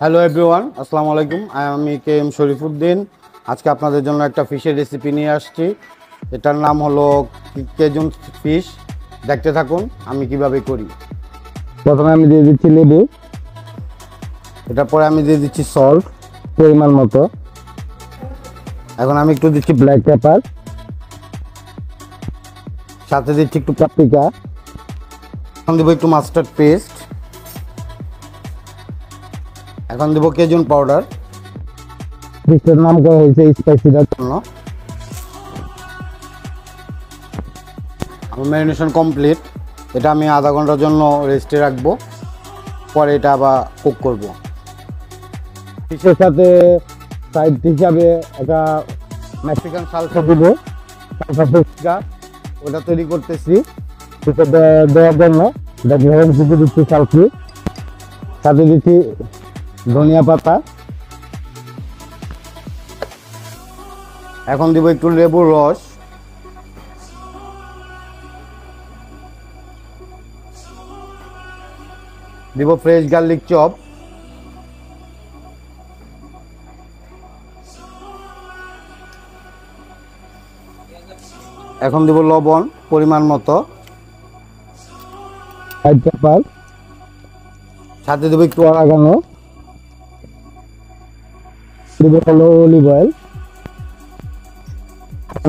Hello everyone, আসসালামু আলাইকুম। আমি কে এম শরীফুদ্দিন। আজকে আপনাদের জন্য একটা ফিশের রেসিপি নিয়ে আসছি। এটার নাম হলো কেজুন ফিশ। দেখতে থাকুন আমি কিভাবে করি। প্রথমে আমি দিয়ে দিচ্ছি লেবু, এটার পরে আমি দিয়ে দিচ্ছি সল্ট পরিমাণ মতো। এখন আমি একটু দিচ্ছি ব্ল্যাক পেপার, সাথে দিচ্ছি একটু পাপরিকা, এখন দেবো একটু মাস্টার্ড পেস্ট, এখন দেবো কেজুন পাউডার ফিশটার নাম করা হয়েছে স্পাইসিটার জন্য। আমার ম্যারিনেশন কমপ্লিট। এটা আমি আধা ঘন্টার জন্য রেস্টে রাখবো, পরে এটা আবার কুক করব। ফিশের সাথে সাইড হিসাবে একটা মেক্সিকান সালসা দিব, সালসা ফুচকা ওটা তৈরি করতেছি। ফিশে দেওয়ার জন্য এটা ধরুন কিছু দিচ্ছি সালসি, সাথে দিচ্ছি ধনিয়া পাতা, এখন দিব একটু লেবুর রস, দিব ফ্রেশ গার্লিক চপ, এখন দিব লবণ পরিমাণ মতো, হোয়াইট পেপার, সাথে দেবো একটু লাগানো, দিব হলো অলিভ অয়েল।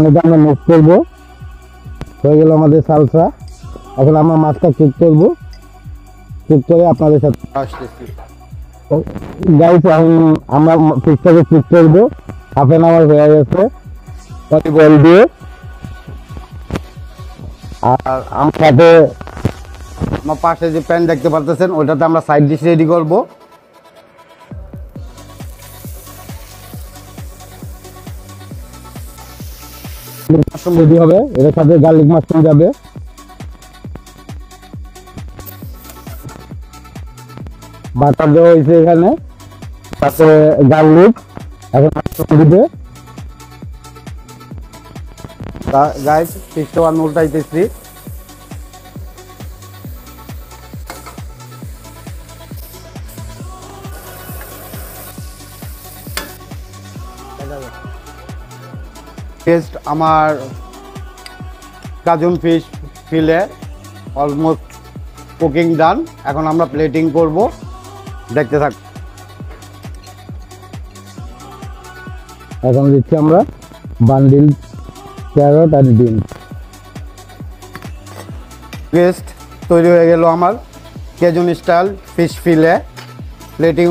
এটা আমরা মিক্স করবো, হয়ে গেল আমাদের সালসা। এখন আমরা মাছটা কুক করবো, কুক করে আপনাদের সাথে আসতেছি। গাইস এখন আমরা ফিশটাকে কুক করবো। হাফ এন আওয়ার হয়ে গেছে অলিভ অয়েল দিয়ে। আর আমার সাথে আমার পাশে যে প্যান দেখতে পারতেছেন ওইটাতে আমরা সাইড ডিশ রেডি করব। মাশরুম রেডি হবে, এর সাথে গার্লিক মাশরুম যাবে, বাটার দেওয়া হয়েছে এখানে, সাথে গার্লিক। এখন মাশরুম দিবে, গাইস ফিশটা আমি উল্টাইতেছি। টেস্ট আমার কাজুন ফিশ ফিলে অলমোস্ট কুকিং ডান। এখন আমরা প্লেটিং করব, দেখতে থাক। এখন দিচ্ছি আমরা বান্ডিল ক্যারট আর বিন। পেস্ট তৈরি হয়ে গেল আমার কেজুন স্টাইল ফিশ ফিলে। প্লেটিং